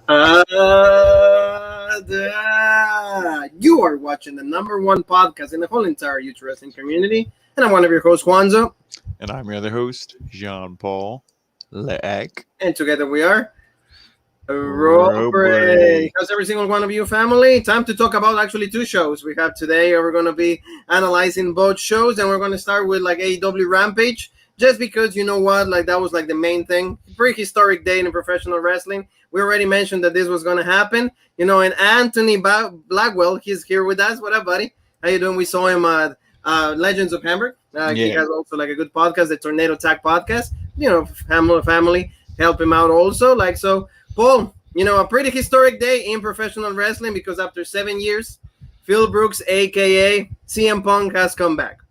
You are watching the number one podcast in the whole entire youth wrestling community, and I'm one of your hosts, Juanzo. And I'm your other host, Jean Paul Leek. And together we are Raw Break. How's every single one of you, family? Time to talk about actually two shows we have today. We're going to be analyzing both shows, and we're going to start with like AEW Rampage, just because you know what, like that was like the main thing. Prehistoric day in professional wrestling. We already mentioned that this was going to happen, you know. And Anthony Blackwell, he's here with us. What up, buddy? How you doing? We saw him at Legends of Hamburg. He has also like a good podcast, the Tornado Tag podcast. You know, family help him out also. Like so. Paul, you know, a pretty historic day in professional wrestling because after 7 years, Phil Brooks, a.k.a. CM Punk, has come back.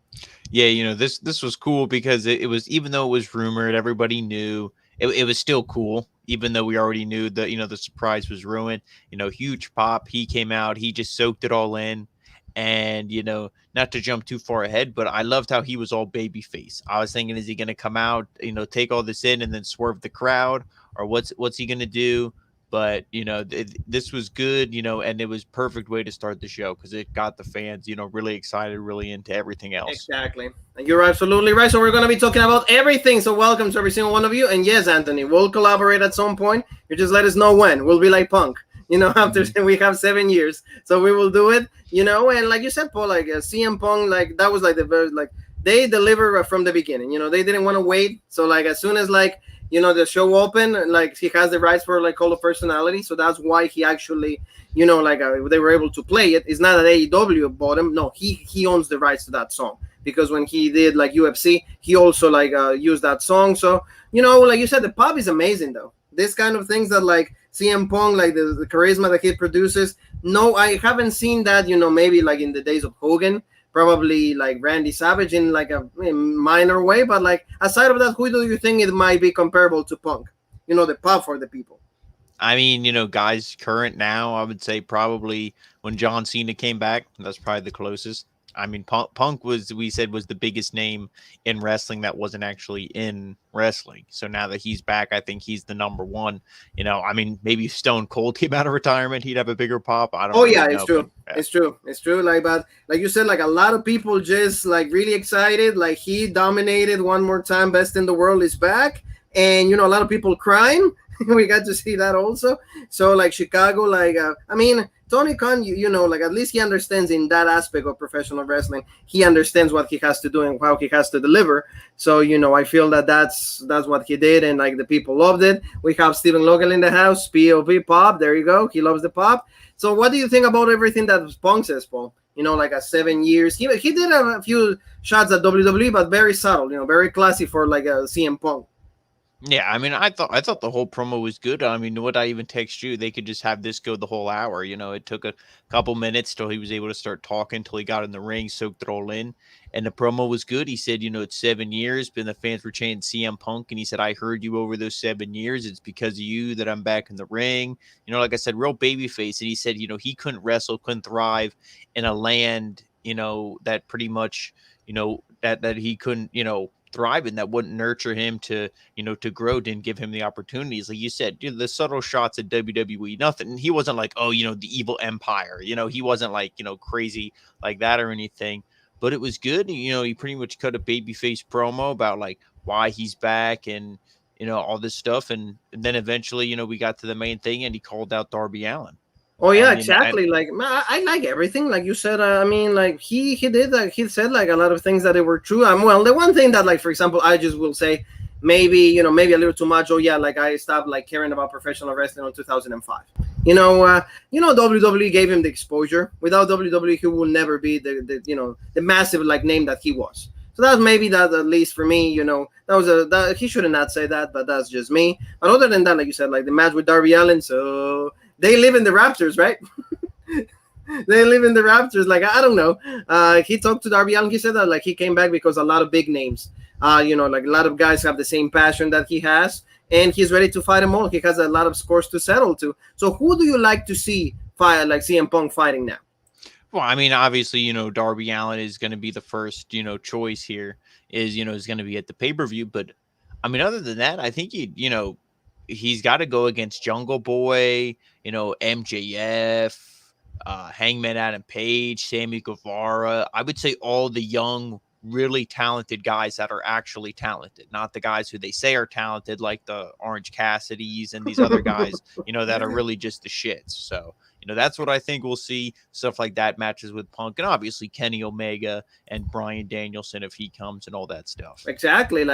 Yeah, you know, this was cool because it was, even though it was rumored, everybody knew, it was still cool, even though we already knew that, you know, the surprise was ruined. You know, huge pop. He came out. He just soaked it all in. And, you know, not to jump too far ahead, but I loved how he was all babyface. I was thinking, is he going to come out, you know, take all this in and then swerve the crowd? Or what's he going to do? But, you know, this was good, you know, and it was perfect way to start the show because it got the fans, you know, really excited, really into everything else. Exactly. And you're absolutely right. So we're going to be talking about everything. So welcome to every single one of you. And yes, Anthony, we'll collaborate at some point. You just let us know when. We'll be like Punk, you know, after we have 7 years. So we will do it, you know. And like you said, Paul, like CM Punk, like that was like the very, like they deliver from the beginning. You know, they didn't want to wait. So like as soon as like, you know, the show open, like he has the rights for like Call of Personality, so that's why he actually, you know, like they were able to play it. It's not that AEW bought him. No, he owns the rights to that song because when he did like UFC, he also like used that song. So you know, like you said, the pop is amazing though. This kind of things that like CM Punk, like the charisma that he produces. No, I haven't seen that. You know, maybe like in the days of Hogan. Probably like Randy Savage in like a minor way, but like aside of that, who do you think it might be comparable to Punk? You know, the pop for the people. I mean, you know, guys current now, I would say probably when John Cena came back, that's probably the closest. I mean, Punk was, we said, was the biggest name in wrestling that wasn't actually in wrestling. So now that he's back, I think he's the number one. You know, I mean, maybe if Stone Cold came out of retirement, he'd have a bigger pop. I don't. Oh yeah, it's know, true. but, yeah. It's true. Like, but like you said, like a lot of people just like really excited. Like he dominated one more time. Best in the world is back, and you know a lot of people crying. We got to see that also. So like Chicago, like I mean. Tony Khan, you know, like at least he understands in that aspect of professional wrestling. He understands what he has to do and how he has to deliver. So, you know, I feel that that's what he did, and like the people loved it. We have Stephen Logan in the house, POV pop. There you go. He loves the pop. So, what do you think about everything that Punk says, Paul? You know, like 7 years. He did a few shots at WWE, but very subtle. You know, very classy for like a CM Punk. Yeah, I mean, I thought the whole promo was good. I mean, what I even text you, they could just have this go the whole hour. You know, it took a couple minutes till he was able to start talking, till he got in the ring, soaked it all in, and the promo was good. He said, you know, it's 7 years, but the fans were chanting CM Punk, and he said, I heard you over those 7 years. It's because of you that I'm back in the ring. You know, like I said, real babyface. And he said, you know, he couldn't wrestle, couldn't thrive in a land, you know, that pretty much, you know, that he couldn't, you know, thrive in, that wouldn't nurture him to, you know, to grow, didn't give him the opportunities. Like you said, dude, the subtle shots at WWE, nothing. He wasn't like, oh, you know, the evil empire, you know, he wasn't like, you know, crazy like that or anything, but it was good. You know, he pretty much cut a babyface promo about like why he's back and, you know, all this stuff. And then eventually, you know, we got to the main thing and he called out Darby Allin. Oh yeah, exactly. Like I like everything. Like you said, I mean, like he did. Like he said, like a lot of things that they were true. Well, the one thing that, like for example, I just will say, maybe a little too much. Oh yeah, like I stopped like caring about professional wrestling in 2005. You know, WWE gave him the exposure. Without WWE, he will never be the massive like name that he was. So that's maybe that, at least for me, you know, that he should not say that, but that's just me. But other than that, like you said, like the match with Darby Allin, so. They live in the Raptors, right? They live in the Raptors. Like, I don't know. He talked to Darby Allin. He said that, like, he came back because a lot of big names, you know, like a lot of guys have the same passion that he has, and he's ready to fight them all. He has a lot of scores to settle to. So who do you like to see fight, like CM Punk fighting now? Well, I mean, obviously, you know, Darby Allin is going to be the first, you know, choice here is going to be at the pay-per-view. But, I mean, other than that, I think you know, he's got to go against Jungle Boy, MJF, Hangman Adam Page, Sammy Guevara. I would say all the young, really talented guys that are actually talented, not the guys who they say are talented, like the Orange Cassidys and these other guys, that are really just the shits. So, that's what I think we'll see. Stuff like that matches with Punk, and obviously Kenny Omega and Bryan Danielson if he comes and all that stuff. Exactly. And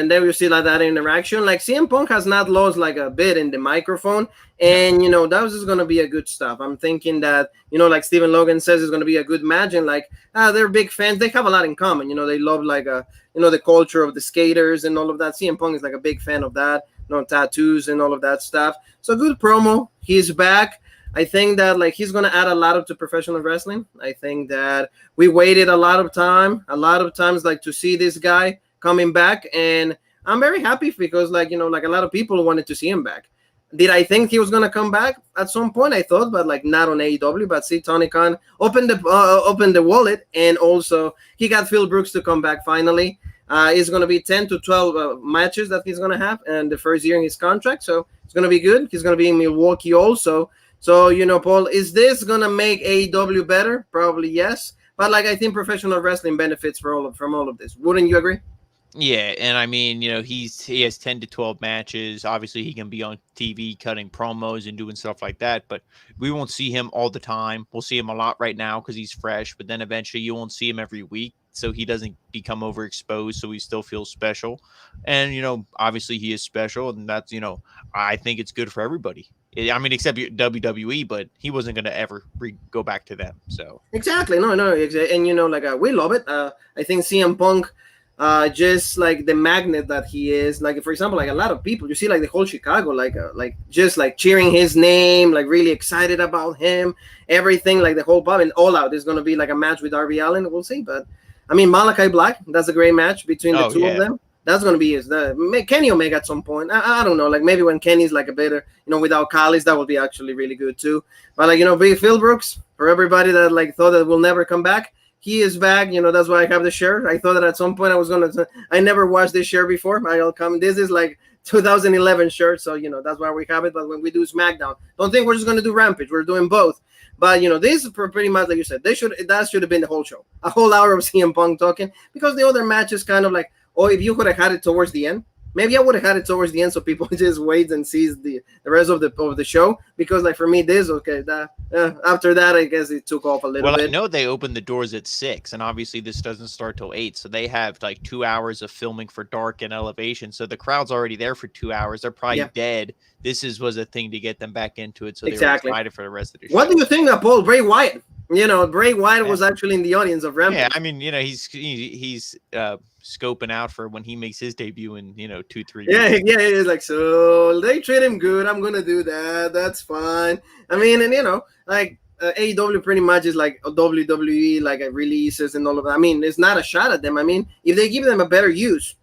then you see like that interaction. Like CM Punk has not lost like a bit in the microphone. And, that was just going to be a good stuff. I'm thinking that, like Steven Logan says, it's going to be a good match. And like, they're big fans. They have a lot in common. They love like, the culture of the skaters and all of that. CM Punk is like a big fan of that, tattoos and all of that stuff. So good promo. He's back. I think that like he's going to add a lot to professional wrestling. I think that we waited a lot of times like to see this guy coming back. And I'm very happy because like, like a lot of people wanted to see him back. Did I think he was going to come back at some point? I thought, but like not on AEW. But see, Tony Khan opened the wallet, and also he got Phil Brooks to come back finally. It's going to be 10 to 12 matches that he's going to have in the first year in his contract. So it's going to be good. He's going to be in Milwaukee also. So, Paul, is this going to make AEW better? Probably yes. But like I think professional wrestling benefits from all of this. Wouldn't you agree? Yeah, and I mean, he has 10 to 12 matches. Obviously, he can be on TV cutting promos and doing stuff like that, but we won't see him all the time. We'll see him a lot right now because he's fresh, but then eventually you won't see him every week, so he doesn't become overexposed, so he still feels special. And, obviously he is special, and that's, I think it's good for everybody. I mean, except WWE, but he wasn't going to ever go back to them. So exactly, no, and we love it. I think CM Punk, just like the magnet that he is, like for example, like a lot of people, you see like the whole Chicago, like just like cheering his name, like really excited about him, everything, like the whole pub. And All Out is going to be like a match with Darby Allin. We'll see, but I mean Malachi Black, that's a great match between the two of them. That's going to be Kenny Omega at some point. I don't know, like maybe when Kenny's like a better, without Callis, that would be actually really good too. But like, Phil Brooks, for everybody that like thought that will never come back, he is back. That's why I have the shirt. I thought that at some point I never watched this shirt before. I'll come. This is like 2011 shirt. So, that's why we have it. But when we do SmackDown, don't think we're just going to do Rampage. We're doing both. But, this is pretty much like you said. That should have been the whole show. A whole hour of CM Punk talking, because the other matches kind of like, if you could have had it towards the end, maybe I would have had it towards the end so people just wait and sees the rest of the show. Because like for me, after that, I guess it took off a little bit. Well, I know they opened the doors at 6, and obviously this doesn't start till 8, so they have like 2 hours of filming for Dark and Elevation. So the crowd's already there for 2 hours. They're probably dead. This was a thing to get them back into it, so they were excited for the rest of the show. What do you think of Paul Bray Wyatt? Bray Wyatt was actually in the audience of Rampage. Yeah, I mean, he's scoping out for when he makes his debut in 2-3 weeks. Yeah, he's like, so they treat him good, I'm gonna do that. That's fine. I mean, and like AEW pretty much is like WWE, like releases and all of that. I mean, it's not a shot at them. I mean, if they give them a better use,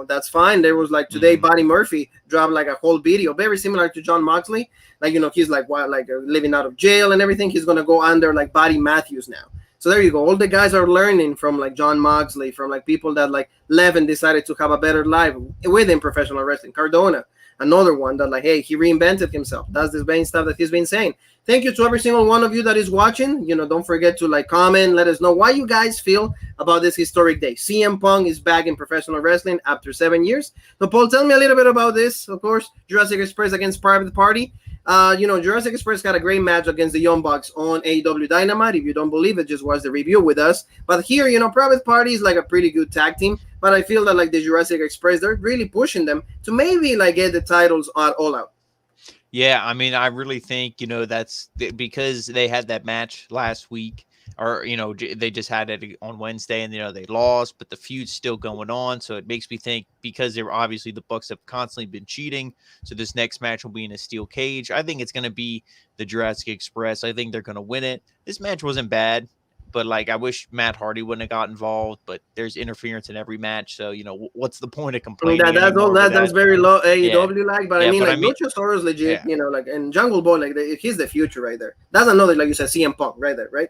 that's fine. There was like today, Buddy Murphy dropped like a whole video, very similar to Jon Moxley. Like, he's like living out of jail and everything. He's gonna go under like Buddy Matthews now. So there you go. All the guys are learning from like Jon Moxley, from like people that like left and decided to have a better life within professional wrestling. Cardona, another one that like, hey, he reinvented himself. That's the main stuff that he's been saying. Thank you to every single one of you that is watching. Don't forget to like comment, let us know why you guys feel about this historic day. CM Punk is back in professional wrestling after 7 years. So Paul, tell me a little bit about this. Of course, Jurassic Express against Private Party. Jurassic Express got a great match against the Young Bucks on AEW Dynamite. If you don't believe it, just watch the review with us. But here, Private Party is like a pretty good tag team. But I feel that like the Jurassic Express, they're really pushing them to maybe like get the titles All Out. Yeah, I mean, I really think, that's because they had that match last week, or, they just had it on Wednesday and, they lost, but the feud's still going on. So it makes me think, because they're obviously the Bucks have constantly been cheating. So this next match will be in a steel cage. I think it's going to be the Jurassic Express. I think they're going to win it. This match wasn't bad, but like, I wish Matt Hardy wouldn't have got involved, but there's interference in every match. So, what's the point of complaining? That's very low AEW like, but I mean, Luchasaurus legit, yeah. Like, and Jungle Boy, like he's the future right there. That's another, like you said, CM Punk right there, right?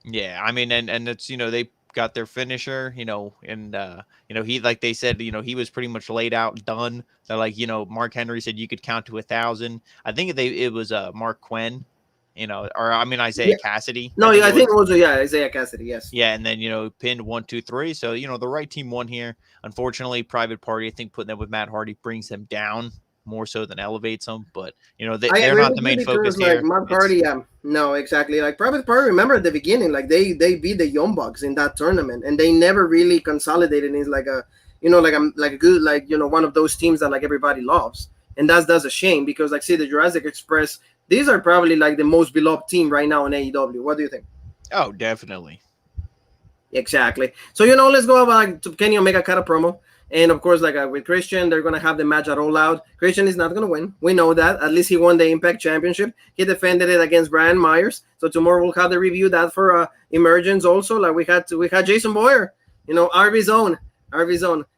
Yeah, I mean, and it's, they got their finisher, and he, like they said, he was pretty much laid out, done. They're like, Mark Henry said you could count to 1,000. I think it was Mark Quinn, or I mean Isaiah Cassidy. No, I think it was Isaiah Cassidy. Yes. Yeah, and then pinned 1, 2, 3. So the right team won here. Unfortunately, Private Party, I think putting them with Matt Hardy brings them down more so than elevates them. But they're not the main focus here. Matt Hardy, no, exactly. Like Private Party, remember at the beginning, like they beat the Young Bucks in that tournament, and they never really consolidated in like a good one of those teams that like everybody loves, and that's a shame because like see the Jurassic Express, these are probably like the most beloved team right now in AEW. What do you think? Oh, definitely. Exactly. So let's go about to Kenny Omega cut a promo. And of course, like with Christian, they're gonna have the match at All Out. Christian is not gonna win. We know that. At least he won the Impact Championship. He defended it against Brian Myers. So tomorrow we'll have the review that for Emergence also. Like we had Jason Boyer, RV's own.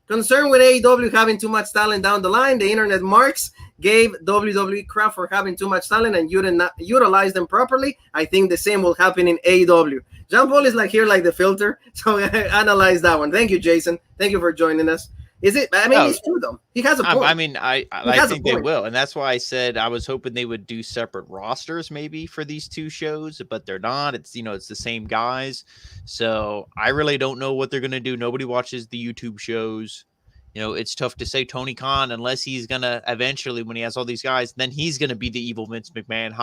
Concerned with AEW having too much talent down the line, the internet marks gave WWE crap for having too much talent and you did not utilize them properly. I think the same will happen in AEW. Jean Paul is like here, like the filter. So analyze that one. Thank you, Jason. Thank you for joining us. Is it? I mean, it's true though. He has a point. I mean, I think they will, and that's why I said I was hoping they would do separate rosters maybe for these two shows, but they're not. It's it's the same guys, so I really don't know what they're gonna do. Nobody watches the YouTube shows. It's tough to say Tony Khan unless he's gonna eventually, when he has all these guys, then he's gonna be the evil Vince McMahon,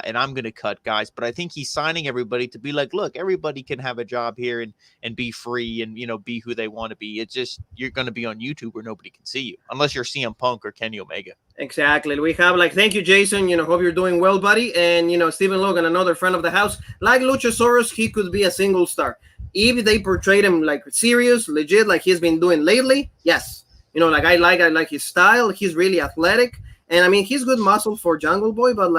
and I'm gonna cut guys. But I think he's signing everybody to be like, look, everybody can have a job here and be free and be who they want to be. It's just you're gonna be on YouTube where nobody can see you unless you're CM Punk or Kenny Omega. Exactly. We have thank you, Jason. Hope you're doing well, buddy. And Stephen Logan, another friend of the house, like Luchasaurus, he could be a single star. If they portrayed him like serious, legit, like he's been doing lately, yes. I like his style. He's really athletic. And I mean, he's good muscle for Jungle Boy, but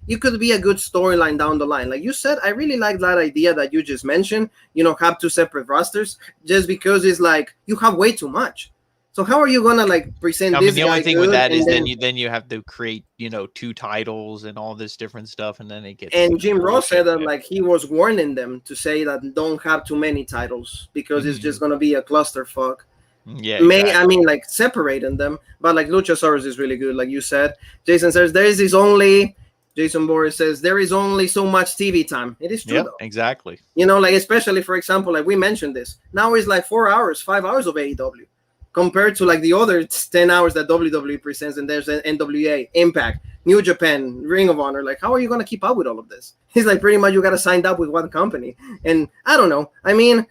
it could be a good storyline down the line. Like you said, I really like that idea that you just mentioned, have two separate rosters just because it's like you have way too much. So how are you going to present this? The only thing with that is then you have to create, two titles and all this different stuff. And then it gets. And Jim Ross said that he was warning them to say that don't have too many titles because it's just going to be a clusterfuck. Yeah, exactly. I mean, separating them, but Luchasaurus is really good, like you said. Jason says Jason Boris says there is only so much TV time. It is true, though. Exactly. Especially for example, we mentioned this. Now it's 4 hours, 5 hours of AEW compared to the other 10 hours that WWE presents, and there's NWA, Impact, New Japan, Ring of Honor. How are you going to keep up with all of this? He's pretty much you got to sign up with one company, and I don't know. I mean.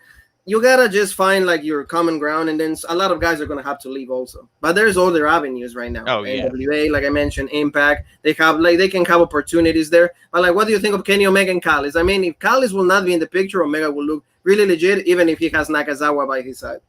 You gotta just find your common ground, and then a lot of guys are gonna have to leave also. But there's other avenues right now. NWA, like I mentioned, Impact. They have they can have opportunities there. But what do you think of Kenny Omega and Callis? I mean, if Callis will not be in the picture, Omega will look really legit, even if he has Nakazawa by his side.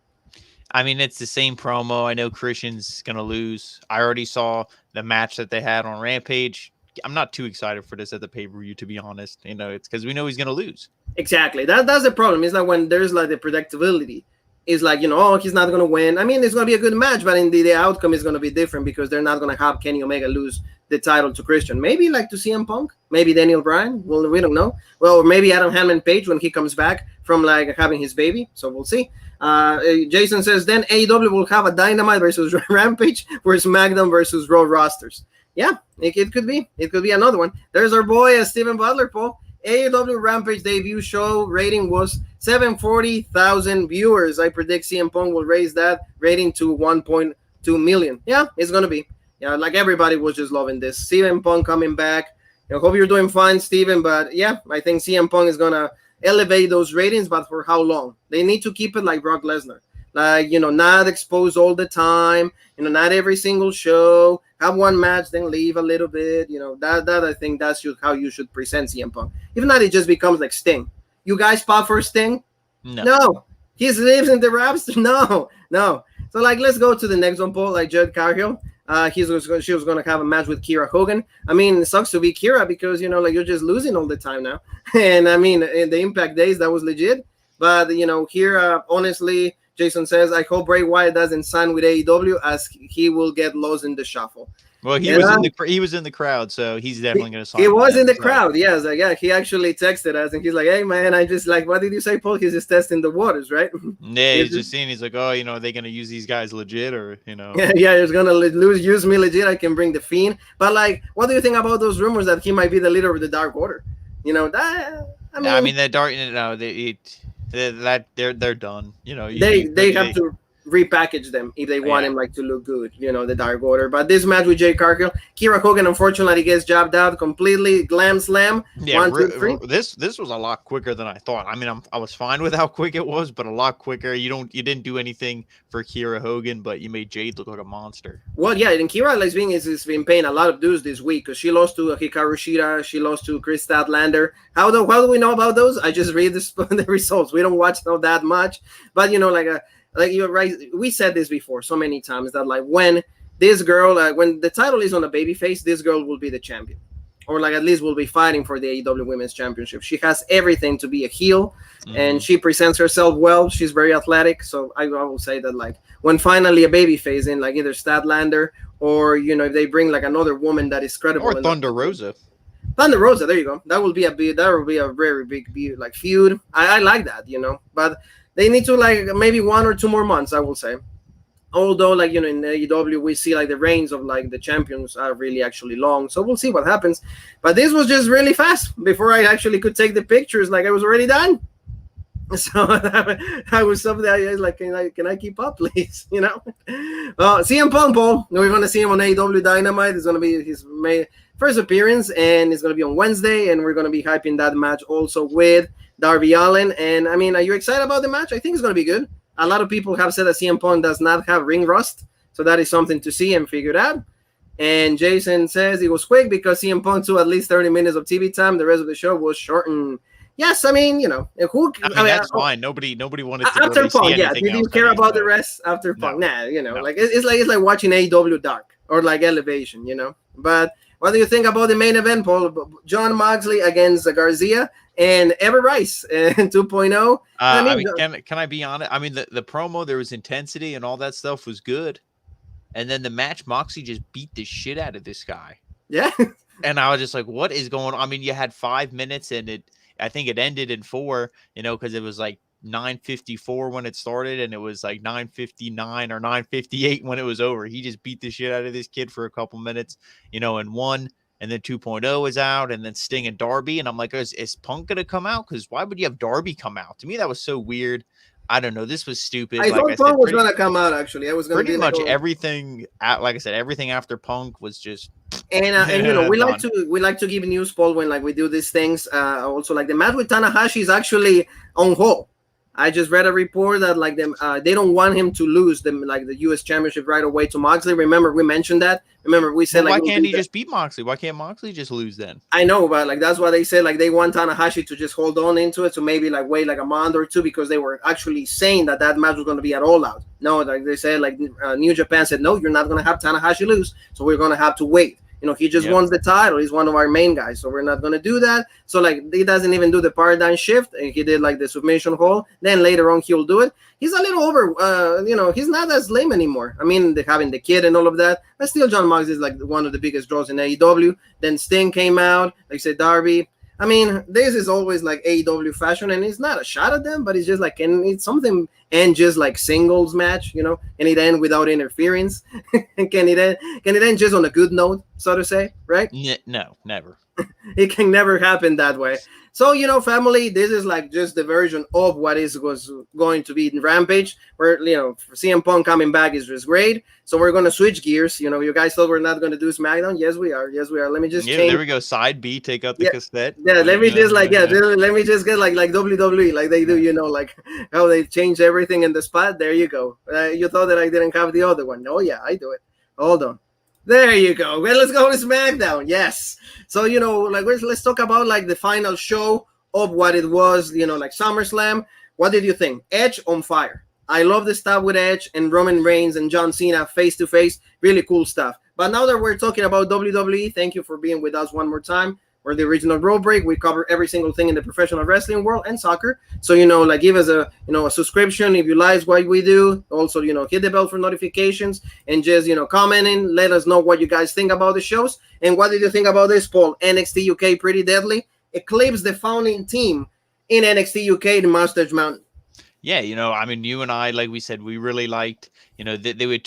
I mean, it's the same promo. I know Christian's gonna lose. I already saw the match that they had on Rampage. I'm not too excited for this at the pay-per-view, to be honest. It's because we know he's going to lose. Exactly. That's the problem. It's when there's the predictability. It's he's not going to win. I mean, it's going to be a good match, but in the outcome is going to be different because they're not going to have Kenny Omega lose the title to Christian. Maybe to CM Punk. Maybe Daniel Bryan. Well, we don't know. Well, maybe Adam Hammond Page when he comes back from having his baby. So we'll see. Jason says then AEW will have a Dynamite versus Rampage for SmackDown versus Raw rosters. Yeah, it could be. It could be another one. There's our boy, Stephen Butler, Paul. AEW Rampage debut show rating was 740,000 viewers. I predict CM Punk will raise that rating to 1.2 million. Yeah, it's going to be. Yeah, everybody was just loving this. CM Punk coming back. I hope you're doing fine, Steven. But yeah, I think CM Punk is going to elevate those ratings, but for how long? They need to keep it like Brock Lesnar. Not exposed all the time, not every single show, have one match, then leave a little bit, that I think that's how you should present CM Punk. If not, it just becomes like Sting. You guys pop for Sting? No. He lives in the Raps? No. So let's go to the next one, Paul, Judd Cargill. She was going to have a match with Kira Hogan. I mean, it sucks to be Kira because, you're just losing all the time now. And I mean, in the Impact days, that was legit. But, here, honestly, Jason says, I hope Bray Wyatt doesn't sign with AEW as he will get lost in the shuffle. Well, he was in the crowd, so he's definitely going to sign. He was in the crowd, yes. Like, yeah, he actually texted us, and he's like, "Hey, man, I just like, what did you say, Paul? He's just testing the waters, right?" Yeah, he's just seeing. He's like, "Oh, are they going to use these guys legit, or Yeah, he's gonna use me legit. I can bring the Fiend." But like, what do you think about those rumors that he might be the leader of the Dark Order? That I mean, the Dark. No, they're done. They have to repackage them if they want him like to look good, the Dark Order. But this match with Jade Cargill, Kira Hogan unfortunately gets jobbed out completely, glam slam. Yeah, 1, 2, 3. This was a lot quicker than I thought. I mean, I was fine with how quick it was, but a lot quicker. You didn't do anything for Kira Hogan, but you made Jade look like a monster. Well, yeah, and Kira has been paying a lot of dues this week because she lost to Hikaru Shida, she lost to Chris Statlander. How do we know about those? I just read the results. We don't watch that much, but like you're right, we said this before so many times that like when this girl, when the title is on a babyface, this girl will be the champion, or like at least will be fighting for the AEW Women's Championship. She has everything to be a heel, and she presents herself well. She's very athletic, so I will say that like when finally a babyface in like either Statlander or if they bring like another woman that is credible, or Thunder Rosa. Thunder Rosa, there you go. That will be a very big like feud. I like that, but. They need to like maybe 1 or 2 more months, I will say. Although like in AEW we see like the reigns of like the champions are really actually long, so we'll see what happens. But this was just really fast. Before I actually could take the pictures, like I was already done. So I was something I was like, can I keep up, please? CM Punk, Paul. We're gonna see him on AEW Dynamite. It's gonna be his first appearance, and it's gonna be on Wednesday, and we're gonna be hyping that match also with Darby Allin. And I mean, are you excited about the match? I think it's going to be good. A lot of people have said that CM Punk does not have ring rust, so that is something to see and figure out. And Jason says it was quick because CM Punk took at least 30 minutes of TV time. The rest of the show was shortened. Yes, I mean, that's fine. Nobody wanted to after really Punk. See yeah, did you care about the rest after Punk? No. Like it's like watching AEW Dark or like Elevation, But what do you think about the main event, Paul? John Moxley against Garcia and Ever Rice 2.0. Can I be honest? I mean, the promo, there was intensity and all that stuff was good. And then the match, Moxley just beat the shit out of this guy. Yeah. And I was just like, what is going on? I mean, you had 5 minutes and I think it ended in 4, because it was like 9:54 when it started and it was like 9:59 or 9:58 when it was over. He just beat the shit out of this kid for a couple minutes, and won. And then 2.0 is out, and then Sting and Darby. And I'm like, is Punk going to come out? Because why would you have Darby come out? To me, that was so weird. I don't know. This was stupid. I thought Punk was going to come out, actually. I was going to pretty much everything, like I said, everything after Punk was just... And we like to give news, Paul, when like we do these things. Also, like the match with Tanahashi is actually on hold. I just read a report that like they don't want him to lose the U.S. Championship right away to Moxley. Remember, we mentioned that. Remember, we said why can't he just beat Moxley? Why can't Moxley just lose then? I know, but like that's why they said like they want Tanahashi to just hold on into it, so maybe like wait like a month or 2 because they were actually saying that match was going to be at All Out. No, like they said like New Japan said no, you're not going to have Tanahashi lose, so we're going to have to wait. He just won the title. He's one of our main guys, so we're not going to do that. So, like, he doesn't even do the paradigm shift. And he did, like, the submission hold. Then later on, he'll do it. He's a little over, he's not as lame anymore. I mean, having the kid and all of that. But still, John Moxley is, like, one of the biggest draws in AEW. Then Sting came out. Like I said, Darby. I mean, this is always, like, AEW fashion. And it's not a shot at them, but it's just, like, it's something end just, like, singles match, and it end without interference. And can it end just on a good note, so to say, right? No, never. It can never happen that way. So, family, this is like just the version of what was going to be in Rampage, where, CM Punk coming back is just great. So we're going to switch gears. You guys thought we're not going to do SmackDown? Yes, we are. Let me just change. There we go. Side B, take out the cassette. Yeah, let me just let me just get like WWE, like they do, like how they change everything in the spot. There you go. You thought that I didn't have the other one. Oh, yeah, I do it. Hold on. There you go. Well, let's go to SmackDown. Yes. So, let's talk about like the final show of what it was, like SummerSlam. What did you think? Edge on fire. I love the stuff with Edge and Roman Reigns and John Cena face to face. Really cool stuff. But now that we're talking about WWE, thank you for being with us one more time. or the original Road Break. We cover every single thing in the professional wrestling world and soccer. So, like give us a, a subscription if you like what we do. Also, hit the bell for notifications and just, commenting. Let us know what you guys think about the shows. And what did you think about this, Paul? NXT UK Pretty Deadly eclipsed the founding team in NXT UK, the Mustache Mountain. Yeah, I mean, you and I, like we said, we really liked, they were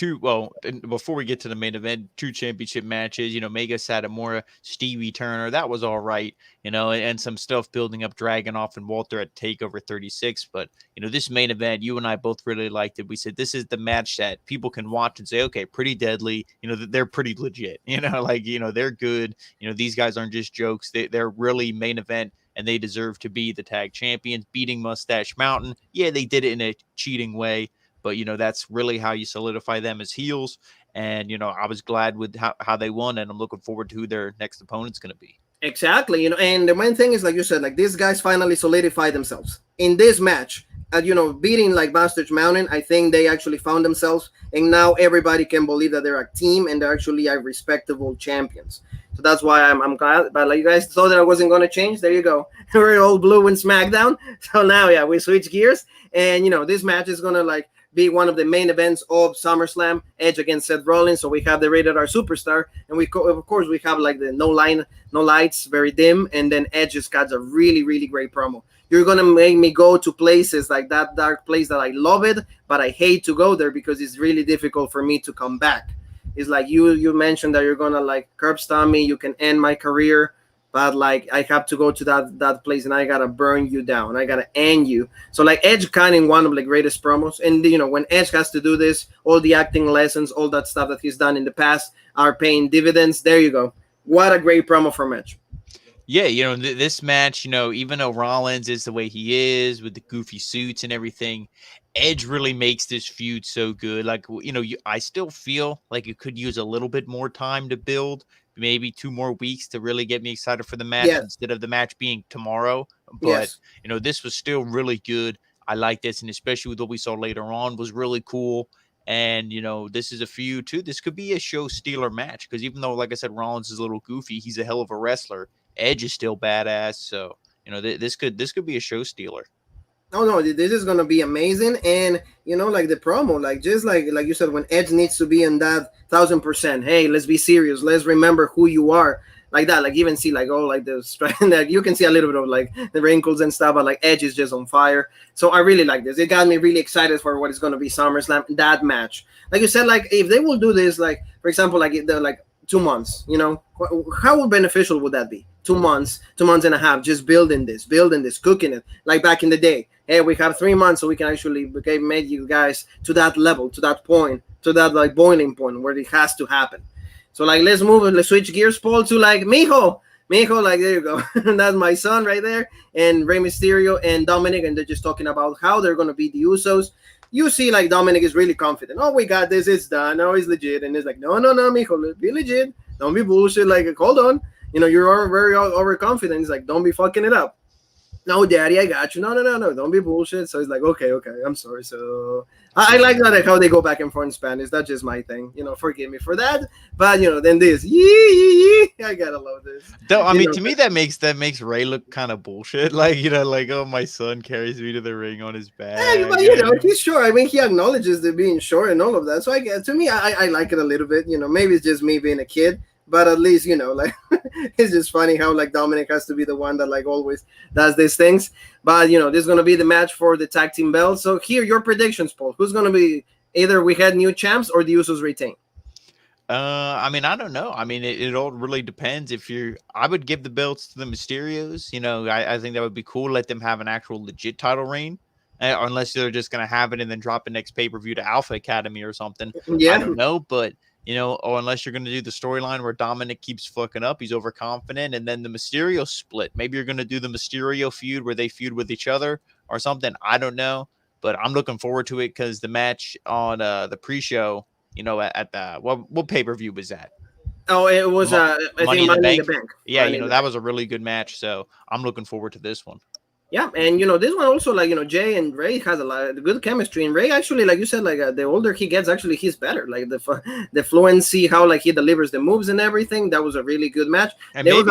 before we get to the main event, 2 championship matches, Megas had a more Stevie Turner. That was all right, and some stuff building up Dragunov and Walter at TakeOver 36. But, this main event, you and I both really liked it. We said, this is the match that people can watch and say, okay, Pretty Deadly, they're pretty legit, they're good. These guys aren't just jokes. They're really main event. And they deserve to be the tag champions, beating Mustache Mountain. Yeah, they did it in a cheating way, but, that's really how you solidify them as heels. And, I was glad with how they won, and I'm looking forward to who their next opponent's going to be. Exactly. And the main thing is, like you said, like these guys finally solidified themselves in this match. Beating like Mustache Mountain, I think they actually found themselves, and now everybody can believe that they're a team and they're actually respectable champions. So that's why I'm glad. But like you guys thought that I wasn't going to change. There you go. We're all blue in SmackDown. So now, yeah, we switch gears, and this match is gonna be one of the main events of SummerSlam. Edge against Seth Rollins. So we have the Rated R Superstar, and of course we have like the no lights, very dim, and then Edge just got a really, really great promo. You're going to make me go to places like that dark place that I love it, but I hate to go there because it's really difficult for me to come back. It's like you mentioned that you're going to curb stomp me. You can end my career, but I have to go to that place and I got to burn you down. I got to end you. So Edge kind of one of the greatest promos. And, when Edge has to do this, all the acting lessons, all that stuff that he's done in the past are paying dividends. There you go. What a great promo from Edge. Yeah, this match, even though Rollins is the way he is with the goofy suits and everything, Edge really makes this feud so good. I still feel like it could use a little bit more time to build, maybe 2 more weeks to really get me excited for the match instead of the match being tomorrow. But, this was still really good. I like this, and especially with what we saw later on was really cool. And, this is a feud, too. This could be a show stealer match because even though, like I said, Rollins is a little goofy, he's a hell of a wrestler. Edge is still badass, so this could be a show stealer. Oh no, this is gonna be amazing, and the promo, just like you said, when Edge needs to be in that 1000%. Hey, let's be serious. Let's remember who you are, like that. Even see the strength that you can see a little bit of the wrinkles and stuff, but Edge is just on fire. So I really like this. It got me really excited for what is gonna be SummerSlam. That match, like you said, if they will do this, for example, 2 months, how beneficial would that be? 2 months, 2 months and a half, just building this, cooking it, like back in the day. Hey, we have 3 months, so we can actually make you guys to that level, to that point, to that boiling point where it has to happen. So let's move and let's switch gears, Paul, to Mijo, there you go. That's my son right there, and Rey Mysterio and Dominic, and they're just talking about how they're gonna beat the Usos. You see, Dominic is really confident. Oh, we got this. It's done. No, he's legit. And it's no, mijo, be legit. Don't be bullshit. Hold on. You're very overconfident. He's don't be fucking it up. No, daddy, I got you. No. Don't be bullshit. So he's okay. I'm sorry. So I like that, how they go back and forth in Spanish. That's just my thing. Forgive me for that. But, then this. Yee. I gotta love this. Though, I mean, to me, that makes Ray look kind of bullshit. Oh, my son carries me to the ring on his back. Yeah, but, he's short. I mean, he acknowledges the being short and all of that. So to me, I like it a little bit. Maybe it's just me being a kid. But at least, it's just funny how Dominic has to be the one that always does these things. But, this is going to be the match for the tag team belt. So here, your predictions, Paul. Who's going to be either we had new champs or the Usos retain? I mean, I don't know. I mean, it all really depends. I would give the belts to the Mysterios. I think that would be cool. Let them have an actual legit title reign. Unless they're just going to have it and then drop it next pay-per-view to Alpha Academy or something. Yeah. I don't know, but... or unless you're going to do the storyline where Dominic keeps fucking up, he's overconfident, and then the Mysterio split. Maybe you're going to do the Mysterio feud where they feud with each other or something. I don't know, but I'm looking forward to it because the match on the pre-show, at the what pay-per-view was that? Oh, it was Money in the Bank. Bank. Yeah, that was a really good match, so I'm looking forward to this one. Yeah, and this one also, like, Jay and Ray has a lot of good chemistry, and Ray actually, like you said, like the older he gets, actually he's better. Like the fluency, how like he delivers the moves and everything. That was a really good match. And There was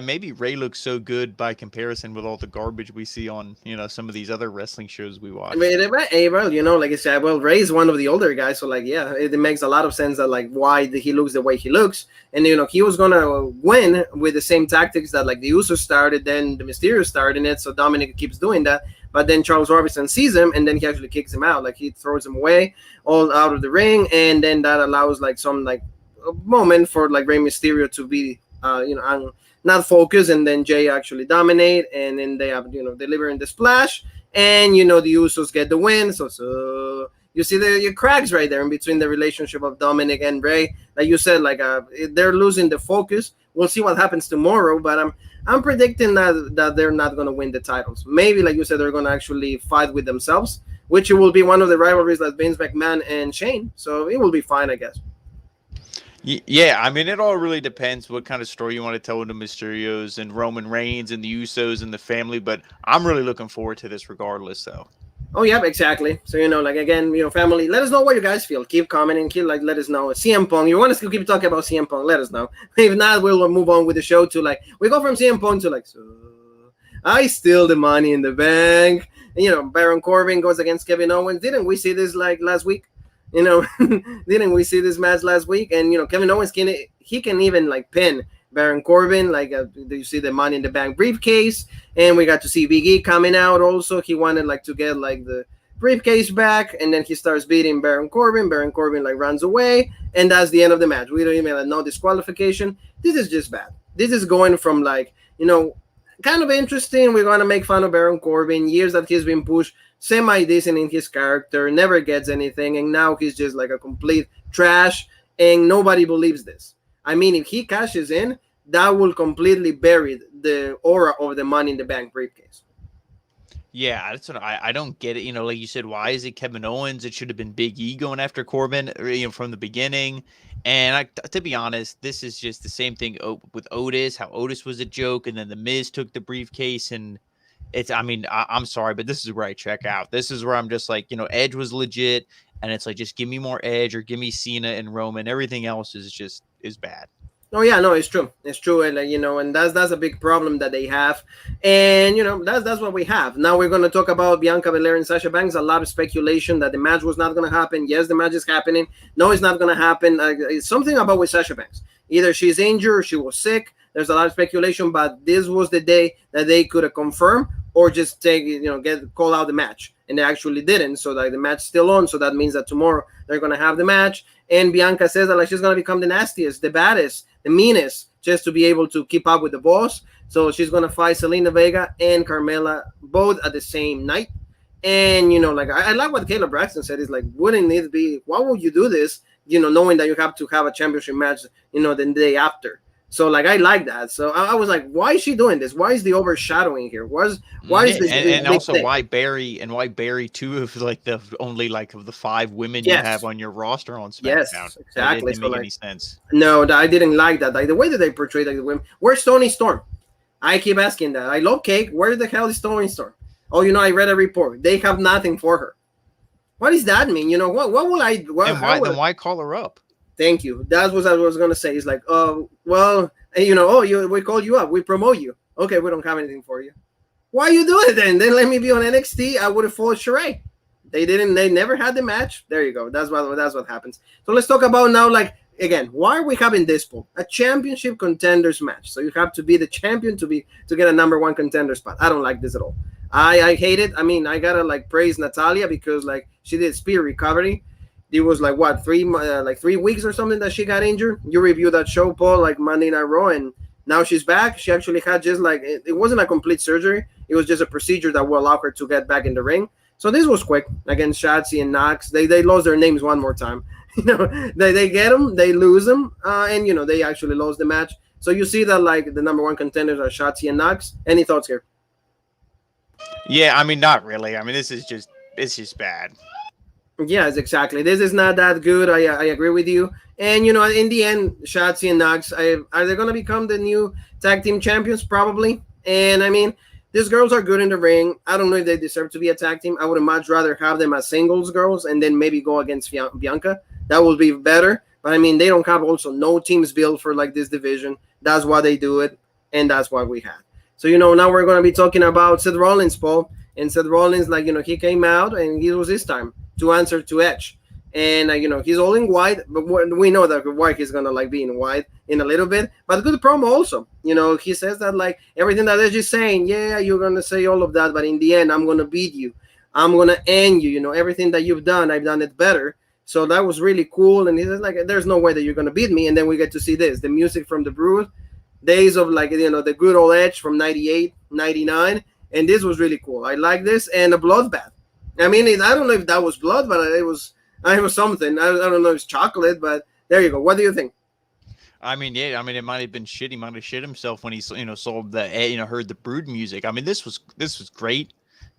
maybe Ray looks so good by comparison with all the garbage we see on some of these other wrestling shows we watch. I mean, well, like I said, well, Ray is one of the older guys, so like, yeah, it makes a lot of sense that like why he looks the way he looks, and he was gonna win with the same tactics that like the Usos started, then the Mysterio started it, so Dominic keeps doing that, but then Charles Robinson sees him, and then he actually kicks him out, like he throws him away, all out of the ring, and then that allows like some like a moment for like Rey Mysterio to be, not focused, and then Jay actually dominate, and then they have delivering the splash. And the Usos get the win. So you see the cracks right there in between the relationship of Dominic and Ray. Like you said, like they're losing the focus. We'll see what happens tomorrow, but I'm predicting that they're not going to win the titles. Maybe, like you said, they're going to actually fight with themselves, which it will be one of the rivalries like Vince McMahon and Shane. So it will be fine, I guess. Yeah, I mean, it all really depends what kind of story you want to tell with the Mysterios and Roman Reigns and the Usos and the family, but I'm really looking forward to this regardless, though. Oh, yeah, exactly. So, like, again, family, let us know what you guys feel. Keep commenting. Let us know. CM Punk, you want us to keep talking about CM Punk, let us know. If not, we'll move on with the show to, like, we go from CM Punk to, like, so I steal the Money in the Bank. And, Baron Corbin goes against Kevin Owens. Didn't we see this, like, last week? Didn't we see this match last week? And Kevin Owens can even like pin Baron Corbin. Like you see the Money in the Bank briefcase, and we got to see Big E coming out. Also, he wanted like to get like the briefcase back, and then he starts beating Baron Corbin. Baron Corbin like runs away, and that's the end of the match. We don't even have no disqualification. This is just bad. This is going from like kind of interesting. We're gonna make fun of Baron Corbin, years that he's been pushed semi-decent in his character, never gets anything, and now he's just like a complete trash, and nobody believes this. I mean, if he cashes in, that will completely bury the aura of the Money in the Bank briefcase. Yeah, that's what I don't get it. Like you said, why is it Kevin Owens? It should have been Big E going after Corbin, from the beginning. And to be honest, this is just the same thing with Otis, how Otis was a joke, and then the Miz took the briefcase, and I'm sorry, but this is where I check out. This is where I'm just like, Edge was legit, and it's like, just give me more Edge or give me Cena and Roman. Everything else is bad. Oh yeah, no, it's true. It's true, and and that's a big problem that they have, and that's what we have. Now we're gonna talk about Bianca Belair and Sasha Banks. A lot of speculation that the match was not gonna happen. Yes, the match is happening. No, it's not gonna happen. It's something about with Sasha Banks. Either she's injured or she was sick. There's a lot of speculation, but this was the day that they could have confirmed or just call out the match, and they actually didn't. So like the match still on. So that means that tomorrow they're gonna have the match. And Bianca says that like she's gonna become the nastiest, the baddest, the meanest, just to be able to keep up with the boss. So she's gonna fight Selena Vega and Carmella both at the same night. And like I like what Kayla Braxton said. Is like, wouldn't it be? Why would you do this? Knowing that you have to have a championship match, the day after. So like I like that. So I was like, why is she doing this? Why is the overshadowing here? Why is this? And also thing? Why Barry two of like the only like of the 5 women you have on your roster on SmackDown? Yes, exactly. That didn't make any sense. No, I didn't like that. Like the way that they portrayed like the women. Where's Toni Storm? I keep asking that. I love Cake. Where the hell is Toni Storm? Oh, I read a report. They have nothing for her. What does that mean? What will I? Why call her up? Thank you. That's what I was gonna say. It's like, we call you up, we promote you. Okay, we don't have anything for you. Why you do it then? Then let me be on NXT. I would have followed Sheree. They didn't. They never had the match. There you go. That's what happens. So let's talk about now. Like again, why are we having this pool? A championship contenders match. So you have to be the champion to get a number 1 contender spot. I don't like this at all. I hate it. I mean, I gotta like praise Natalia because like she did spear recovery. It was like what 3 weeks or something that she got injured. You reviewed that show, Paul, like Monday Night Raw, and now she's back. She actually had just like it wasn't a complete surgery. It was just a procedure that will allow her to get back in the ring. So this was quick against Shotzi and Knox. They lost their names one more time. They get them, they lose them, and they actually lost the match. So you see that like the number 1 contenders are Shotzi and Knox. Any thoughts here? Yeah, I mean, not really. I mean, it's just bad. Yes, exactly. This is not that good. I agree with you. And, in the end, Shotzi and Knox, are they going to become the new tag team champions? Probably. And, I mean, these girls are good in the ring. I don't know if they deserve to be a tag team. I would much rather have them as singles girls and then maybe go against Bianca. That would be better. But I mean, they don't have also no teams built for like this division. That's why they do it, and that's why we had. So now we're going to be talking about Seth Rollins, Paul. And Seth Rollins, like, he came out and it was his time to answer to Edge. And, he's all in white, but we know that white he's going to, like, be in white in a little bit. But good promo also. He says that, like, everything that Edge is saying, yeah, you're going to say all of that, but in the end, I'm going to beat you. I'm going to end you. Everything that you've done, I've done it better. So that was really cool. And he says, like, there's no way that you're going to beat me. And then we get to see this, the music from the Brood, days of, like, the good old Edge from 98, 99. And this was really cool. I like this. And a bloodbath. I mean, I don't know if that was blood, but it was something. I don't know if it's chocolate, but there you go. What do you think? I mean, yeah. I mean, it might have been shit. He might have shit himself when he, saw the, heard the Brood music. I mean, this was great.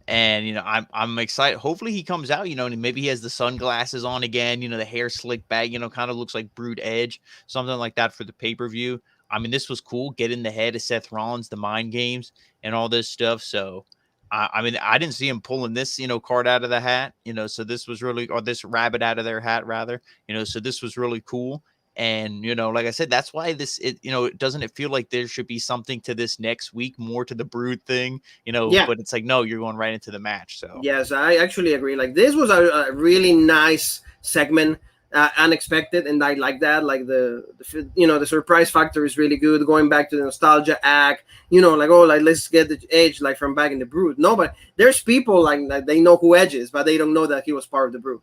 And, I'm excited. Hopefully he comes out, and maybe he has the sunglasses on again, the hair slicked back, kind of looks like Brood Edge, something like that for the pay-per-view. I mean, this was cool. Get in the head of Seth Rollins, the mind games and all this stuff. So, I mean, I didn't see him pulling this, card out of the hat, so this was really, or this rabbit out of their hat rather, so this was really cool. And, like I said, that's why doesn't it feel like there should be something to this next week, more to the Brood thing, but it's like, no, you're going right into the match. So, yes, I actually agree. Like, this was a really nice segment. Unexpected, and I like that. Like the surprise factor is really good. Going back to the nostalgia act, like, oh, like, let's get the Edge like from back in the Brood. No, but there's people like they know who Edge is, but they don't know that he was part of the Brood.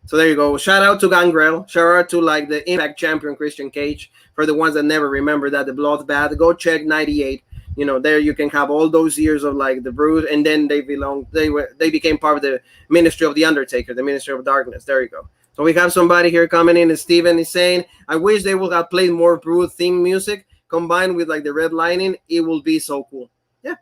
So there you go. Shout out to Gangrel. Shout out to like the Impact champion Christian Cage. For the ones that never remember that, the Bloodbath, go check 98. There you can have all those years of like the Brood, and then they became part of the Ministry of the Undertaker, the Ministry of Darkness. There you go. So we have somebody here coming in, and Steven is saying, I wish they would have played more Brood theme music combined with like the red lining. It will be so cool. Yeah,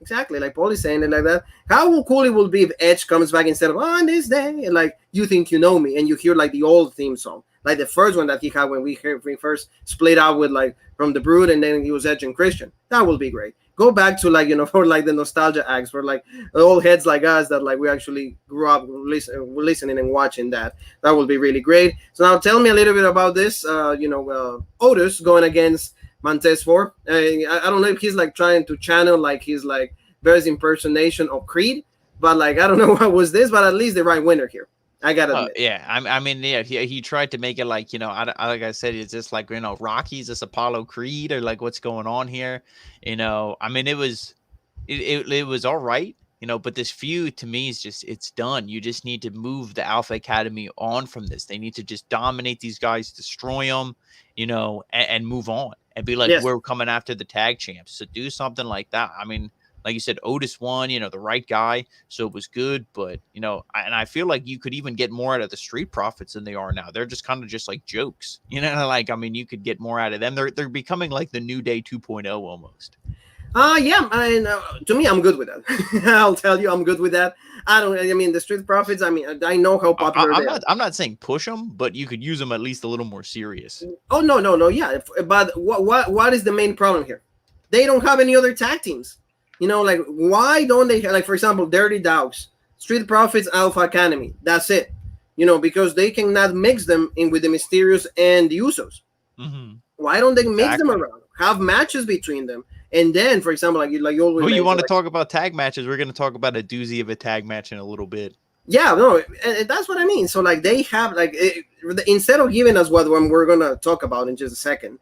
exactly. Like Paul is saying it like that. How cool it will be if Edge comes back instead of on this day, and like, you think you know me, and you hear like the old theme song, like the first one that he had when we first split out with like from the Brood, and then he was Edge and Christian. That will be great. Go back to like, for like the nostalgia acts for like the old heads like us that like we actually grew up listening and watching that. That would be really great. So now tell me a little bit about this. Otis going against Montez Ford. I don't know if he's like trying to channel like his like best impersonation of Creed, but like I don't know what was this, but at least the right winner here. I gotta admit. Yeah, I mean, yeah, he tried to make it like, like I said, it's just like, Rocky's this Apollo Creed, or like what's going on here, I mean, it was all right, but this feud to me is just, it's done. You just need to move the Alpha Academy on from this. They need to just dominate these guys, destroy them, and move on and be like, yes, we're coming after the tag champs. So do something like that. I mean, like you said, Otis won, the right guy. So it was good. But, and I feel like you could even get more out of the Street Profits than they are now. They're just kind of just like jokes, like, I mean, you could get more out of them. They're becoming like the New Day 2.0 almost. Yeah, to me, I'm good with that. I'll tell you, I'm good with that. The Street Profits, I mean, I know how popular they are. I'm not saying push them, but you could use them at least a little more serious. Oh, no, yeah. But what is the main problem here? They don't have any other tag teams. Like, why don't they have, like, for example, Dirty Dogs, Street Profits, Alpha Academy? That's it. Because they cannot mix them in with the Mysterios and the Usos. Mm-hmm. Why don't they mix them around? Have matches between them. And then, for example, like you always. Well, you want to talk about tag matches? We're going to talk about a doozy of a tag match in a little bit. Yeah, no, that's what I mean. So, like, they have, like, instead of giving us what we're going to talk about in just a second,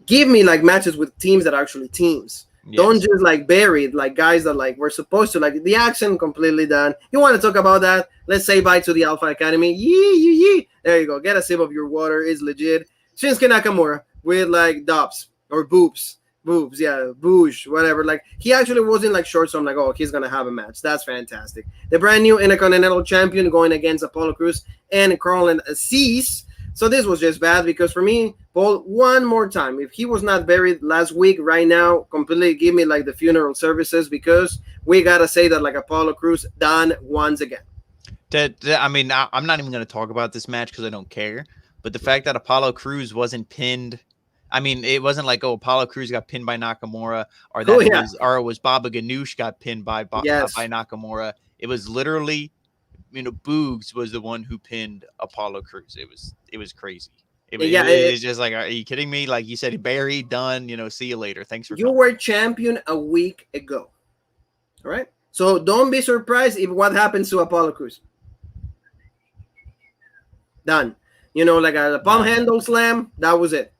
give me, like, matches with teams that are actually teams. Yes. Don't just like bury it, like guys that like we're supposed to, like the action completely done. You want to talk about that? Let's say bye to the Alpha Academy. Yee. There you go. Get a sip of your water. It's legit. Shinsuke Nakamura with like dops or boobs, yeah, boosh, whatever. Like he actually wasn't like short, so I'm like, oh, he's gonna have a match. That's fantastic. The brand new Intercontinental Champion going against Apollo Crews and Carl Aziz. So this was just bad because for me, Paul, one more time, if he was not buried last week, right now, completely give me like the funeral services, because we got to say that like Apollo Crews done once again. I mean, I'm not even going to talk about this match because I don't care. But the fact that Apollo Crews wasn't pinned I mean, it wasn't like, oh, Apollo Crews got pinned by Nakamura, or Oh that yeah, it was Baba Ganoush got pinned by yes. Nakamura. It was literally, Boogs was the one who pinned Apollo Crews. It was crazy. Yeah, It's just like, are you kidding me? Like you said, Barry done. See you later. Thanks for you coming. were champion a week ago. All right. So don't be surprised if what happens to Apollo Crews. Done. Like a palm handle slam. That was it.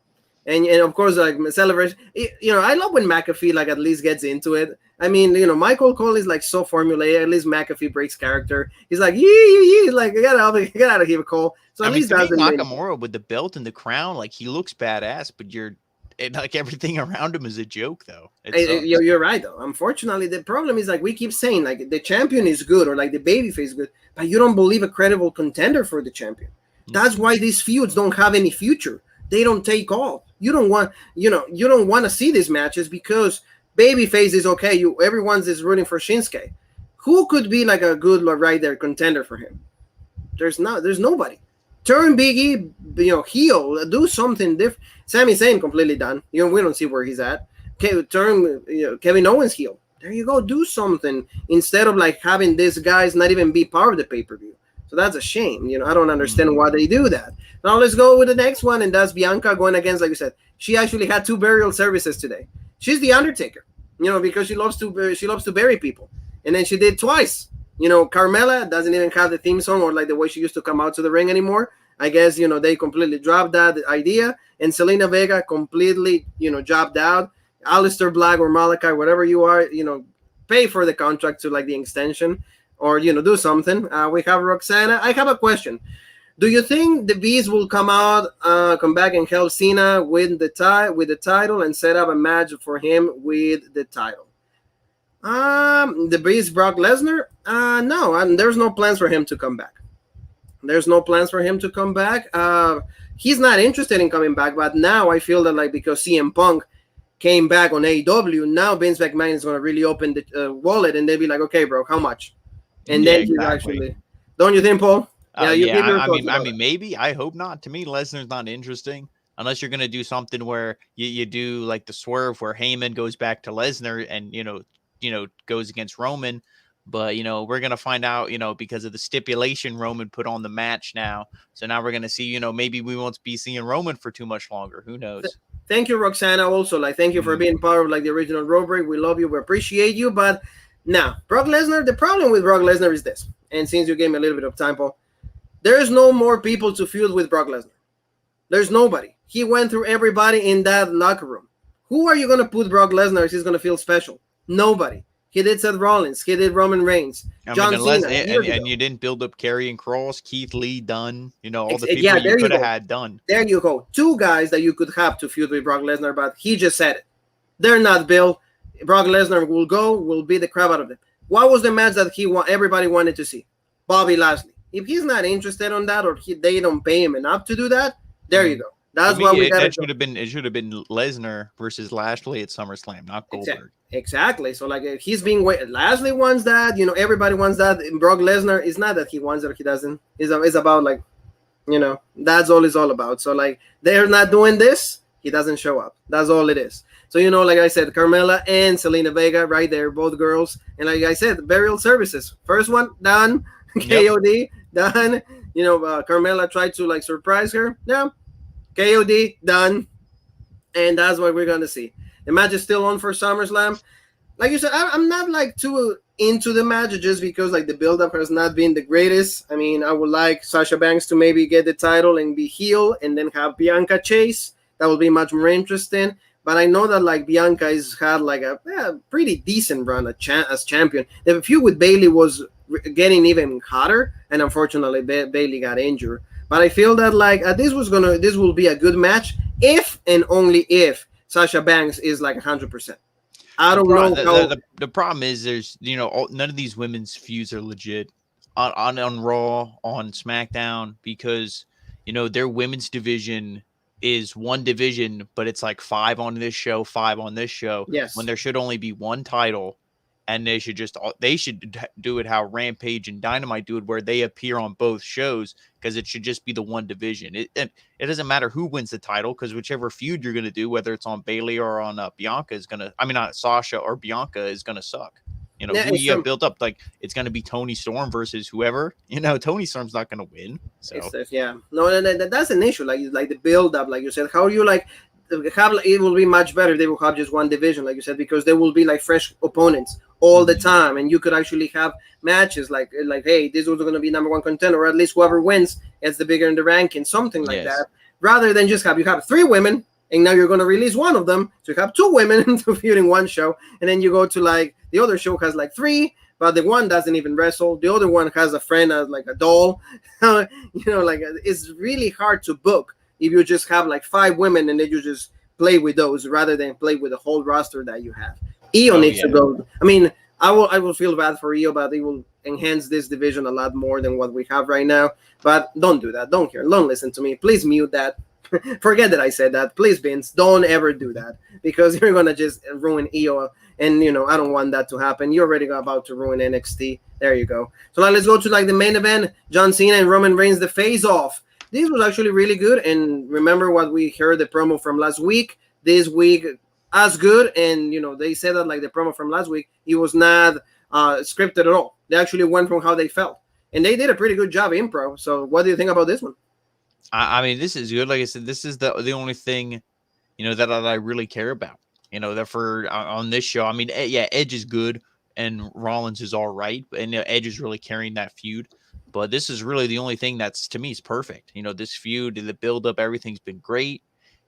And of course, like celebration. I love when McAfee like at least gets into it. I mean, Michael Cole is like so formulaic. At least McAfee breaks character. He's like, yee, like get out of here, Cole. So at least to me, doesn't Nakamura with the belt and the crown, like he looks badass, but like everything around him is a joke, though. You're right, though. Unfortunately, the problem is like we keep saying like the champion is good or like the babyface is good, but you don't believe a credible contender for the champion. That's why these feuds don't have any future. They don't take off. You don't want to see these matches because babyface is okay. Everyone's is rooting for Shinsuke. Who could be like a good right there contender for him? There's nobody. Turn Big E, heel, do something different. Sami Zayn completely done. We don't see where he's at. Okay, turn Kevin Owens heel. There you go. Do something instead of like having these guys not even be part of the pay-per-view. So that's a shame. I don't understand why they do that. Now let's go with the next one, and that's Bianca going against, like you said, she actually had 2 burial services today. She's the Undertaker, because she loves to bury people, and then she did twice. Carmella doesn't even have the theme song or like the way she used to come out to the ring anymore. I guess, they completely dropped that idea. And Selena Vega completely, jobbed out. Aleister Black or Malachi, whatever you are, pay for the contract to like the extension or, do something. We have Roxana. I have a question. Do you think the Beast will come back and help Cena with the title and set up a match for him with the title? The Beast Brock Lesnar? No, there's no plans for him to come back. He's not interested in coming back, but now I feel that like because CM Punk came back on AEW, now Vince McMahon is going to really open the wallet and they'll be like, okay, bro, how much? And then he's actually, don't you think, Paul? I mean, maybe. I hope not. To me, Lesnar's not interesting unless you're going to do something where you do like the swerve where Heyman goes back to Lesnar and goes against Roman. But we're gonna find out because of the stipulation Roman put on the match now. So now we're gonna see maybe we won't be seeing Roman for too much longer. Who knows? Thank you, Roxana. Also, like thank you for being part of like the original Raw break. We love you. We appreciate you. But now Brock Lesnar. The problem with Brock Lesnar is this. And since you gave me a little bit of time, Paul, there's no more people to feud with Brock Lesnar. There's nobody. He went through everybody in that locker room. Who are you gonna put Brock Lesnar if he's gonna feel special? Nobody. He did Seth Rollins. He did Roman Reigns. John Cena. And you didn't build up Karrion Kross, Keith Lee, done. All the people you could have had done. There you go. 2 guys that you could have to feud with Brock Lesnar, but he just said it. They're not built. Brock Lesnar will beat the crap out of them. What was the match that everybody wanted to see? Bobby Lashley. If he's not interested on that or they don't pay him enough to do that, there you go. That's what we got. It should have been Lesnar versus Lashley at SummerSlam, not Goldberg. Exactly. So like he's being Lashley wants that, everybody wants that. Brock Lesnar is not that he wants it or he doesn't. It's about like, that's all it's all about. So like they're not doing this, he doesn't show up. That's all it is. So like I said, Carmella and Selena Vega right there, both girls. And like I said, burial services. First one done, KOD done. Carmella tried to like surprise her. No. KOD done, and that's what we're gonna see. The match is still on for SummerSlam. Like you said, I'm not like too into the match just because like the build-up has not been the greatest. I mean, I would like Sasha Banks to maybe get the title and be heel, and then have Bianca chase. That would be much more interesting. But I know that like Bianca has had like a pretty decent run as champion. The feud with Bayley was getting even hotter, and unfortunately Bayley got injured. But I feel that like this will be a good match if and only if Sasha Banks is like 100%. I don't know. The problem is there's none of these women's feuds are legit on Raw, on SmackDown, because their women's division is one division, but it's like 5 on this show, 5 on this show. Yes. When there should only be one title, and they should do it how Rampage and Dynamite do it, where they appear on both shows, because it should just be the one division. It doesn't matter who wins the title, because whichever feud you're going to do, whether it's on Bayley or on Bianca, is going to, I mean, not Sasha or Bianca, is going to suck. You know, who you have built up, like it's going to be Toni Storm versus whoever. You know, Toni Storm's not going to win. So yeah, no, that's an issue. Like the build up, like you said, how you like have, it will be much better if they will have just one division, like you said, because there will be like fresh opponents all the time, and you could actually have matches like hey, this was going to be number one contender, or at least whoever wins gets the bigger in the ranking, something like that, rather than just have 3 women, and now you're going to release one of them, so you have 2 women to feud in one show, and then you go to like the other show has like 3, but the one doesn't even wrestle, the other one has a friend as like a doll. You know, like it's really hard to book if you just have like 5 women and then you just play with those rather than play with the whole roster that you have. Io needs to go. I mean, I will feel bad for Io, but it will enhance this division a lot more than what we have right now. But don't do that. Don't care. Don't listen to me. Please mute that. Forget that I said that. Please, Vince, don't ever do that, because you're going to just ruin Io. And, you know, I don't want that to happen. You're already about to ruin NXT. There you go. So now let's go to like the main event. John Cena and Roman Reigns, the face-off. This was actually really good. And remember what we heard the promo from last week. This week, as good. And, you know, they said that like the promo from last week, it was not scripted at all. They actually went from how they felt. And they did a pretty good job improv. So what do you think about this one? I mean, this is good. Like I said, this is the only thing, you know, that I really care about. You know, that for on this show, I mean, yeah, Edge is good and Rollins is all right, and you know, Edge is really carrying that feud. But this is really the only thing that's, to me, is perfect. You know, this feud, the build up, everything's been great.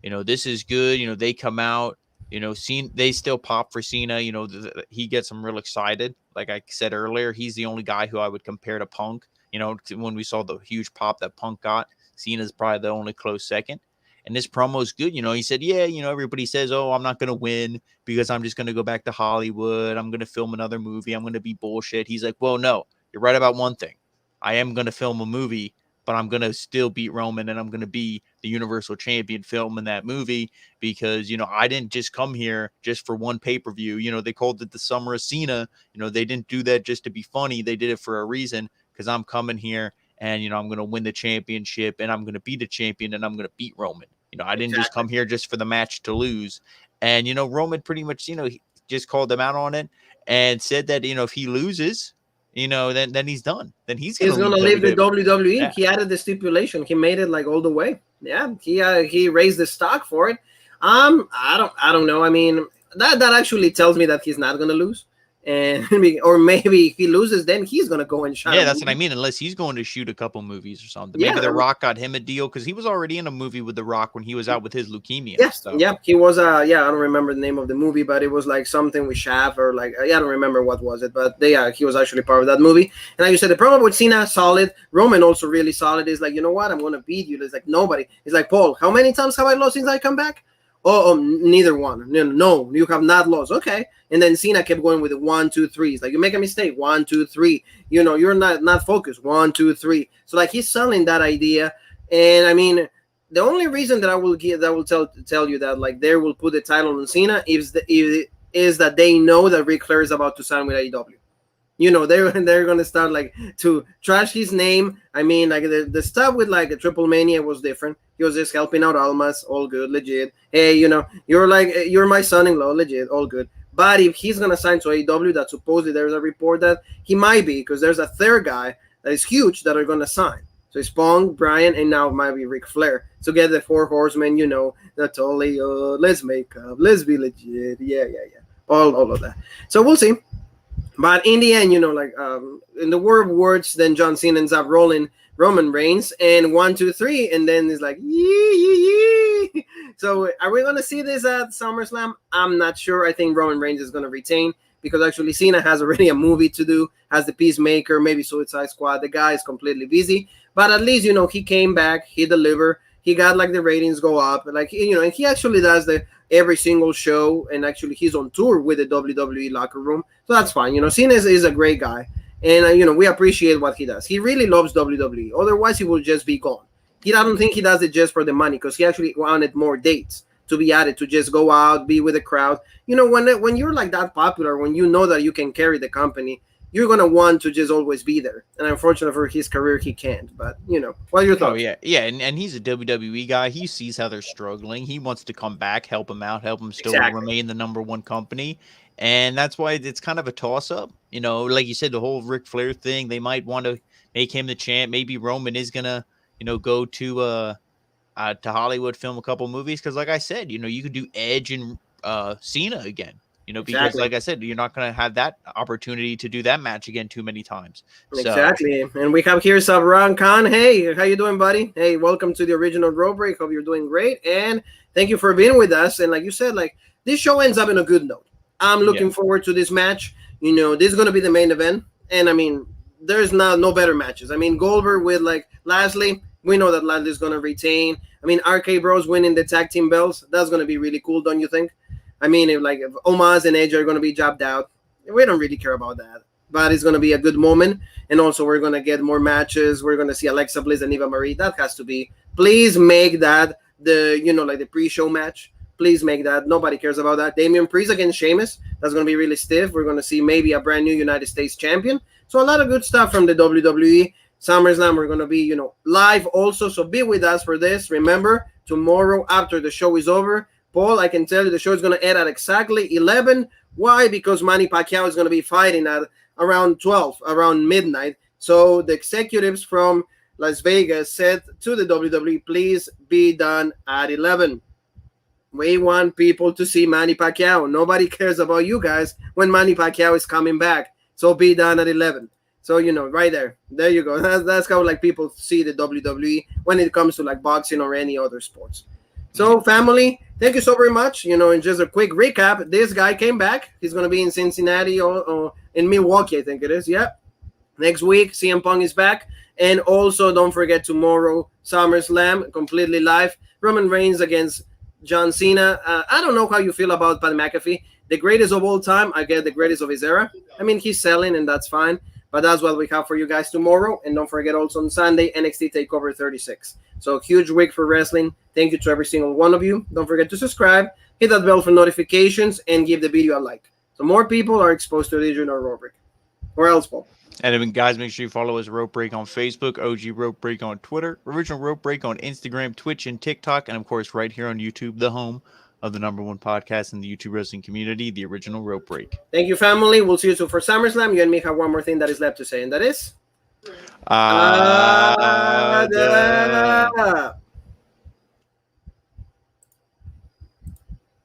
You know, this is good. You know, they come out. You know, they still pop for Cena. You know, he gets them real excited. Like I said earlier, he's the only guy who I would compare to Punk. You know, when we saw the huge pop that Punk got, Cena's probably the only close second. And this promo is good. You know, he said, yeah, you know, everybody says, oh, I'm not going to win because I'm just going to go back to Hollywood. I'm going to film another movie. I'm going to be bullshit. He's like, well, no, you're right about one thing. I am going to film a movie, but I'm going to still beat Roman, and I'm going to be the Universal Champion filming that movie because, you know, I didn't just come here just for one pay-per-view. You know, they called it the Summer of Cena. You know, they didn't do that just to be funny. They did it for a reason, because I'm coming here and, you know, I'm going to win the championship, and I'm going to be the champion, and I'm going to beat Roman. You know, I didn't just come here just for the match to lose. And, you know, Roman pretty much, you know, he just called them out on it and said that, you know, if he loses, you know, then he's done. Then he's going to leave the WWE. Yeah. He added the stipulation. He made it like all the way. Yeah, he raised the stock for it. I don't know. I mean, that actually tells me that he's not going to lose. And or maybe if he loses, then he's gonna go and shine. Yeah, that's what I mean. Unless he's going to shoot a couple movies or something. Maybe The Rock got him a deal because he was already in a movie with The Rock when he was out with his leukemia. Yes, so. Yeah, he was. I don't remember the name of the movie, but it was like something with Shaft or like I don't remember what was it, but he was actually part of that movie. And like you said, the problem with Cena, solid. Roman also really solid. Is like, you know what? I'm gonna beat you. It's like nobody. It's like, Paul, how many times have I lost since I come back? Oh, neither one. No, you have not lost. Okay. And then Cena kept going with the 1, 2, 3. It's like, you make a mistake. 1, 2, 3. You know, you're not focused. 1, 2, 3. So like he's selling that idea. And I mean, the only reason that I will tell you that like they will put the title on Cena is that they know that Ric Flair is about to sign with AEW. You know, they're gonna start like to trash his name. I mean, like the stuff with like a Triplemania was different. He was just helping out Almas, all good, legit. Hey, you know, you're my son-in-law, legit, all good. But if he's gonna sign to AEW, that supposedly there's a report that he might be, because there's a third guy that is huge that are gonna sign. So it's Punk, Bryan, and now it might be Ric Flair. So get the 4 horsemen, you know, that's totally let's make up, let's be legit, yeah. All of that. So we'll see. But in the end, you know, like in the words, then John Cena ends up rolling Roman Reigns and 1, 2, 3, and then it's like yee. So are we gonna see this at SummerSlam? I'm not sure. I think Roman Reigns is gonna retain because actually Cena has already a movie to do, has the Peacemaker, maybe Suicide Squad. The guy is completely busy, but at least, you know, he came back, he delivered, he got like the ratings go up, like, you know, and he actually does every single show, and actually he's on tour with the WWE locker room, so that's fine. You know, Cena is a great guy, and you know, we appreciate what he does. He really loves WWE. Otherwise, he will just be gone. I don't think he does it just for the money, because he actually wanted more dates. to be added, to just go out, be with the crowd. When you're like that popular, when you know that you can carry the company, you're going to want to just always be there. And unfortunately for his career, he can't. But, what are your thoughts? Oh, yeah. And he's a WWE guy. He sees how they're struggling. He wants to come back, help them out, help them still remain the number one company. And that's why it's kind of a toss-up. Like you said, the whole Ric Flair thing, they might want to make him the champ. Maybe Roman is going to, go to Hollywood, film a couple movies. Because like I said, you could do Edge and Cena again. Because like I said, you're not going to have that opportunity to do that match again too many times. Exactly. And we have here Sabran Khan. Hey, how you doing, buddy? Hey, welcome to the original Road Break. Hope you're doing great. And thank you for being with us. And like you said, this show ends up in a good note. I'm looking forward to this match. This is going to be the main event. And I mean, there's no better matches. I mean, Goldberg with Lashley. We know that Lashley's going to retain. I mean, RK Bros winning the tag team belts. That's going to be really cool, don't you think? I mean, if Omos and Edge are going to be jobbed out, we don't really care about that. But it's going to be a good moment. And also, we're going to get more matches. We're going to see Alexa Bliss and Eva Marie. That has to be. Please make that the pre-show match. Please make that. Nobody cares about that. Damian Priest against Sheamus. That's going to be really stiff. We're going to see maybe a brand new United States champion. So a lot of good stuff from the WWE. SummerSlam, we're going to be, live also. So be with us for this. Remember, tomorrow after the show is over, Paul, I can tell you the show is going to end at exactly 11. Why? Because Manny Pacquiao is going to be fighting at around 12, around midnight. So the executives from Las Vegas said to the WWE, please be done at 11. We want people to see Manny Pacquiao. Nobody cares about you guys when Manny Pacquiao is coming back. So be done at 11. So, right there. There you go. That's how people see the WWE when it comes to boxing or any other sports. So, family, thank you so very much. And just a quick recap. This guy came back. He's going to be in Cincinnati or in Milwaukee, I think it is. Yep. Next week, CM Punk is back. And also, don't forget tomorrow, SummerSlam, completely live. Roman Reigns against John Cena. I don't know how you feel about Pat McAfee. The greatest of all time. I get the greatest of his era. I mean, he's selling, and that's fine. But that's what we have for you guys tomorrow. And don't forget also on Sunday, NXT TakeOver 36. So huge week for wrestling. Thank you to every single one of you. Don't forget to subscribe, hit that bell for notifications, and give the video a like. So more people are exposed to the original Road Break. Where else, Paul? And guys, make sure you follow us, Road Break on Facebook, OG Road Break on Twitter, Original Road Break on Instagram, Twitch, and TikTok, and of course right here on YouTube, the home of the #1 podcast in the YouTube wrestling community, the Original Road Break. Thank you, family. We'll see you soon for SummerSlam. You and me have one more thing that is left to say, and that is...